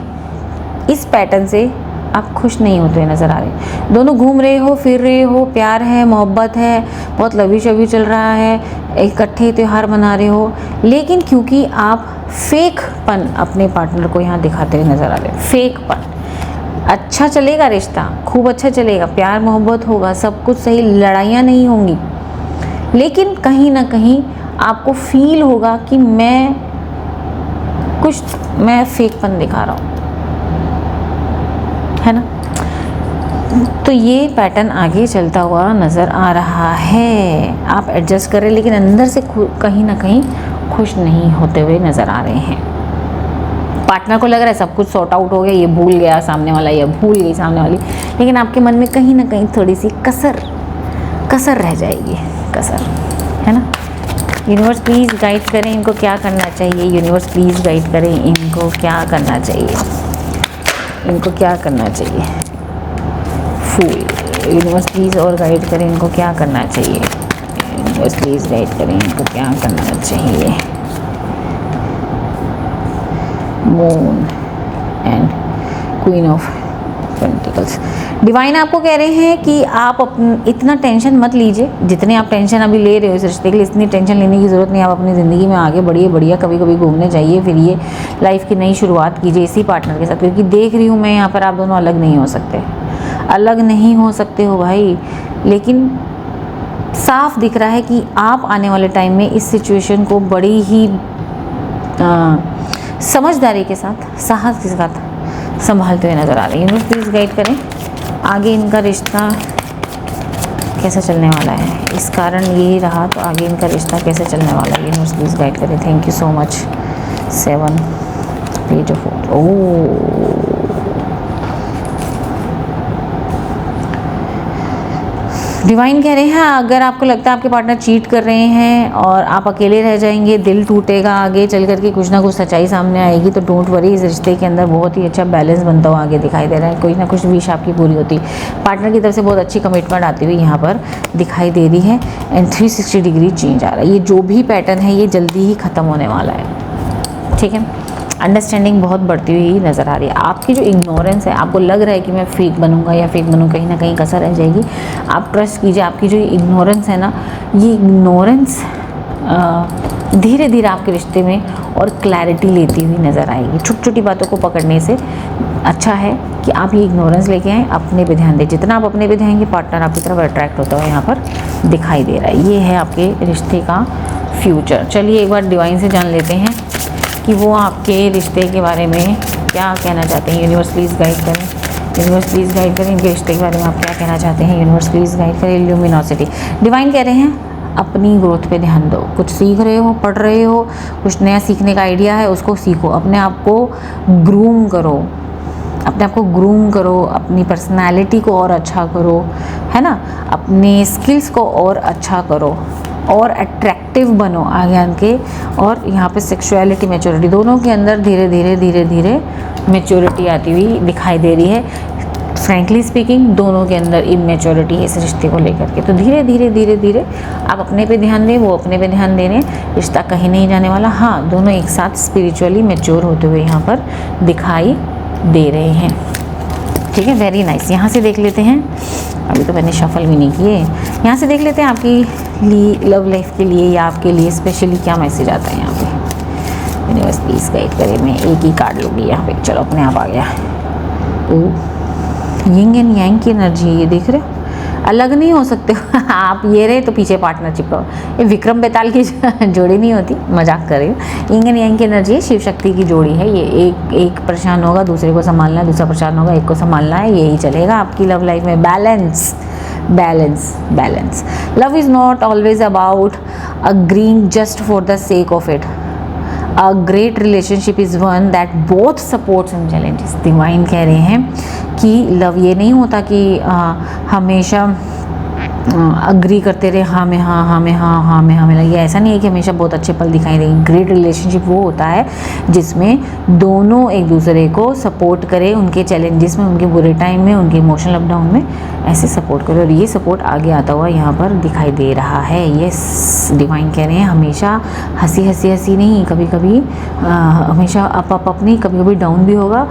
इस पैटर्न से आप खुश नहीं होते नज़र आ रहे। दोनों घूम रहे हो, फिर रहे हो, प्यार है, मोहब्बत है, बहुत लवी शवी चल रहा है, इकट्ठे त्यौहार मना रहे हो, लेकिन क्योंकि आप फेकपन अपने पार्टनर को यहाँ दिखाते हुए नज़र आ रहे हो, फेकपन। अच्छा चलेगा रिश्ता, खूब अच्छा चलेगा, प्यार मोहब्बत होगा, सब कुछ सही, लड़ाइयाँ नहीं होंगी, लेकिन कहीं ना कहीं आपको फील होगा कि मैं फेकपन दिखा रहा हूँ, है ना। तो ये पैटर्न आगे चलता हुआ नज़र आ रहा है। आप एडजस्ट करें, लेकिन अंदर से कहीं ना कहीं खुश नहीं होते हुए नज़र आ रहे हैं। पार्टनर को लग रहा है सब कुछ सॉर्ट आउट हो गया, ये भूल गया सामने वाला, या भूल गई सामने वाली, लेकिन आपके मन में कहीं ना कहीं थोड़ी सी कसर रह जाएगी, कसर, है ना। यूनिवर्स प्लीज़ गाइड करें इनको क्या करना चाहिए, यूनिवर्स प्लीज़ गाइड करें इनको क्या करना चाहिए, इनको क्या करना चाहिए। फूल, यूनिवर्स प्लीज़ और गाइड करें इनको क्या करना चाहिए, यूनिवर्स प्लीज़ गाइड करें इनको क्या करना चाहिए। Moon and queen of pentacles. Divine आपको कह रहे हैं कि आप इतना टेंशन मत लीजिए, जितने आप टेंशन अभी ले रहे हो इस रिश्ते के लिए, इतनी टेंशन लेने की ज़रूरत नहीं। आप अपनी ज़िंदगी में आगे बढ़िए, बढ़िया कभी कभी घूमने जाइए, फिरिए, लाइफ की नई शुरुआत कीजिए इसी पार्टनर के साथ। क्योंकि देख रही हूँ मैं यहाँ पर आप दोनों अलग नहीं हो सकते, अलग नहीं हो सकते हो भाई, लेकिन साफ दिख रहा है कि आप आने वाले टाइम में इस सिचुएशन को बड़ी ही समझदारी के साथ, साहस के साथ संभालते हुए नज़र आ रहे हैं। यूनिवर्स प्लीज़ गाइड करें आगे इनका रिश्ता कैसा चलने वाला है, इस कारण ये रहा तो आगे इनका रिश्ता कैसे चलने वाला है, यूनिवर्स प्लीज़ गाइड करें। Thank you so much. 7 page of force. Oh, divine कह रहे हैं अगर आपको लगता है आपके पार्टनर चीट कर रहे हैं और आप अकेले रह जाएंगे, दिल टूटेगा, आगे चल करके कुछ ना कुछ सच्चाई सामने आएगी, तो डोंट वरी, इस रिश्ते के अंदर बहुत ही अच्छा बैलेंस बनता हुआ आगे दिखाई दे रहा है। कोई ना कुछ विश आपकी पूरी होती, पार्टनर की तरफ से बहुत अच्छी कमिटमेंट आती हुई यहाँ पर दिखाई दे रही है। एंड 360 डिग्री चेंज आ रहा है। ये जो भी पैटर्न है ये जल्दी ही ख़त्म होने वाला है, ठीक है। अंडरस्टैंडिंग बहुत बढ़ती हुई नज़र आ रही है। आपकी जो इग्नोरेंस है, आपको लग रहा है कि मैं फेक बनूंगा या फेक बनूँ, कहीं ना कहीं कसर रह जाएगी। आप ट्रस्ट कीजिए, आपकी जो इग्नोरेंस है ना, ये इग्नोरेंस धीरे धीरे आपके रिश्ते में और क्लैरिटी लेती हुई नज़र आएगी। छोटी छोटी बातों को पकड़ने से अच्छा है कि आप ये इग्नोरेंस लेके आएँ, अपने पे ध्यान दें। जितना आप अपने पे ध्यान देंगे, पार्टनर आपकी तरफ अट्रैक्ट होता हुआ यहाँ पर दिखाई दे रहा है। ये है आपके रिश्ते का फ्यूचर। चलिए एक बार डिवाइन से जान लेते हैं कि वो आपके रिश्ते के बारे में क्या कहना चाहते हैं। यूनिवर्स प्लीज़ गाइड करें, यूनिवर्स प्लीज़ गाइड करें, इनके रिश्ते के बारे में आप क्या कहना चाहते हैं। यूनिवर्स प्लीज़ गाइड करें। ल्यूमिनोसिटी। डिवाइन कह रहे हैं अपनी ग्रोथ पे ध्यान दो। कुछ सीख रहे हो, पढ़ रहे हो, कुछ नया सीखने का आइडिया है, उसको सीखो। अपने आप को ग्रूम करो, अपने आप को ग्रूम करो, अपनी पर्सनालिटी को और अच्छा करो, है ना, अपने स्किल्स को और अच्छा करो और अट्रैक्टिव बनो आगे आके। और यहाँ पे सेक्सुअलिटी, मैच्योरिटी, दोनों के अंदर धीरे धीरे धीरे धीरे मैच्योरिटी आती हुई दिखाई दे रही है। फ्रैंकली स्पीकिंग, दोनों के अंदर इमेच्योरिटी है इस रिश्ते को लेकर के। तो धीरे धीरे धीरे धीरे आप अपने पे ध्यान दें, वो अपने पे ध्यान दे रहे हैं, रिश्ता कहीं नहीं जाने वाला। हाँ, दोनों एक साथ स्पिरिचुअली मैच्योर होते हुए यहाँ पर दिखाई दे रहे हैं, ठीक है। Very nice. यहाँ से देख लेते हैं, अभी तो मैंने शफल भी नहीं किए। यहाँ से देख लेते हैं आपकी लिए लव लाइफ के लिए या आपके लिए स्पेशली क्या मैसेज आता है यहाँ पे। यूनिवर्स प्लीज़ गाइड करें। मैं एक ही कार्ड लूँगी यहाँ पे, चलो अपने आप आ गया। यिंग एंड यांग की एनर्जी है, ये देख रहे हो, अलग नहीं हो सकते आप ये रहे तो पीछे पार्टनर चिपकाओ। ये विक्रम बेताल की जोड़ी नहीं होती, मजाक कर रही हूँ। यिंग एंड यांग की एनर्जी है, शिव शक्ति की जोड़ी है ये। एक परेशान होगा, दूसरे को संभालना है, दूसरा परेशान होगा, एक को संभालना है। यही चलेगा आपकी लव लाइफ में। Balance balance balance. Love is not always about agreeing just for the sake of it. A great relationship is one that both supports and challenges। Divine कह रहे हैं कि लव ये नहीं होता कि हमेशा अग्री करते रहे, हाँ में हाँ, हाँ में हाँ, हाँ में हाँ में। ये ऐसा नहीं है कि हमेशा बहुत अच्छे पल दिखाई देंगे। ग्रेट रिलेशनशिप वो होता है जिसमें दोनों एक दूसरे को सपोर्ट करें, उनके चैलेंजेस में, उनके बुरे टाइम में, उनके इमोशनल अप डाउन में ऐसे सपोर्ट करें। और ये सपोर्ट आगे आता हुआ यहाँ पर दिखाई दे रहा है। ये डिवाइन कह रहे हैं हमेशा हंसी हंसी हंसी नहीं, कभी कभी हमेशा अप नहीं, कभी कभी डाउन भी होगा।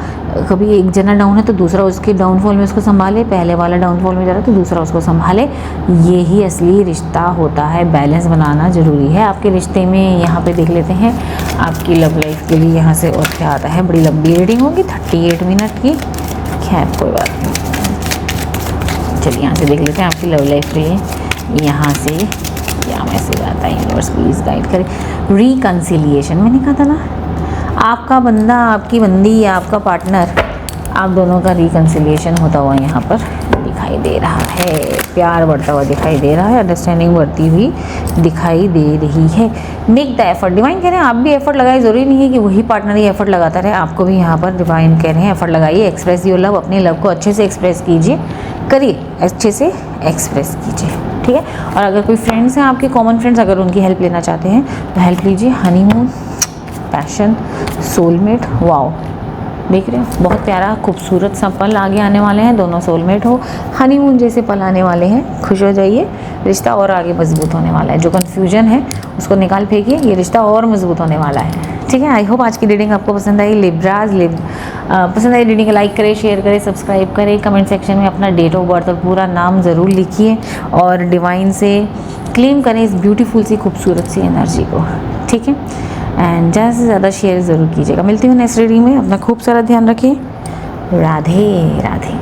कभी एक जना डाउन है तो दूसरा उसके डाउनफॉल में उसको संभाले, पहले वाला डाउनफॉल में जा रहा है तो दूसरा उसको संभाले। ये ही असली रिश्ता होता है। बैलेंस बनाना ज़रूरी है आपके रिश्ते में। यहाँ पे देख लेते हैं आपकी लव लाइफ के लिए यहाँ से और क्या आता है। बड़ी लंबी रीडिंग होगी, 38 मिनट की, खैर कोई बात नहीं। चलिए यहाँ से देख लेते हैं आपकी लव लाइफ के लिए यहाँ से क्या मैसेज आता है। यूनिवर्स प्लीज़ गाइड करें। रिकन्सिलिएशन, मैंने कहा था ना, आपका बंदा, आपकी बंदी या आपका पार्टनर, आप दोनों का रिकन्सिलिएशन होता हुआ यहाँ पर दिखाई दे रहा है। प्यार बढ़ता हुआ दिखाई दे रहा है, अंडरस्टैंडिंग बढ़ती हुई दिखाई दे रही है। Make the effort. डिवाइन कह रहे हैं आप भी एफर्ट लगाए, ज़रूरी नहीं है कि वही पार्टनर ही एफर्ट लगाता रहे, आपको भी यहाँ पर डिवाइन कह रहे हैं एफर्ट लगाइए। एक्सप्रेस योर लव, अपने लव को अच्छे से एक्सप्रेस कीजिए, करिए, अच्छे से एक्सप्रेस कीजिए, ठीक है। और अगर कोई फ्रेंड्स हैं आपके, कॉमन फ्रेंड्स, अगर उनकी हेल्प लेना चाहते हैं तो हेल्प लीजिए। हनीमून, पैशन, सोलमेट, वाओ, देख रहे हो, बहुत प्यारा खूबसूरत सा पल आगे आने वाले हैं। दोनों सोलमेट हो, हनीमून जैसे पल आने वाले हैं। खुश हो जाइए, रिश्ता और आगे मजबूत होने वाला है। जो कन्फ्यूजन है उसको निकाल फेंकिए, ये रिश्ता और मजबूत होने वाला है, ठीक है। आई होप आज की रीडिंग आपको पसंद आई। लिब्राज पसंद आई रीडिंग, लाइक करें, शेयर करें, सब्सक्राइब करें। कमेंट सेक्शन में अपना डेट ऑफ बर्थ और पूरा नाम ज़रूर लिखिए और डिवाइन से क्लेम करें इस ब्यूटीफुल सी खूबसूरत सी एनर्जी को, ठीक है। एंड ज़्यादा से ज़्यादा शेयर ज़रूर कीजिएगा। मिलती हूँ नेक्स्ट रीडिंग में। अपना खूब सारा ध्यान रखिए। राधे राधे।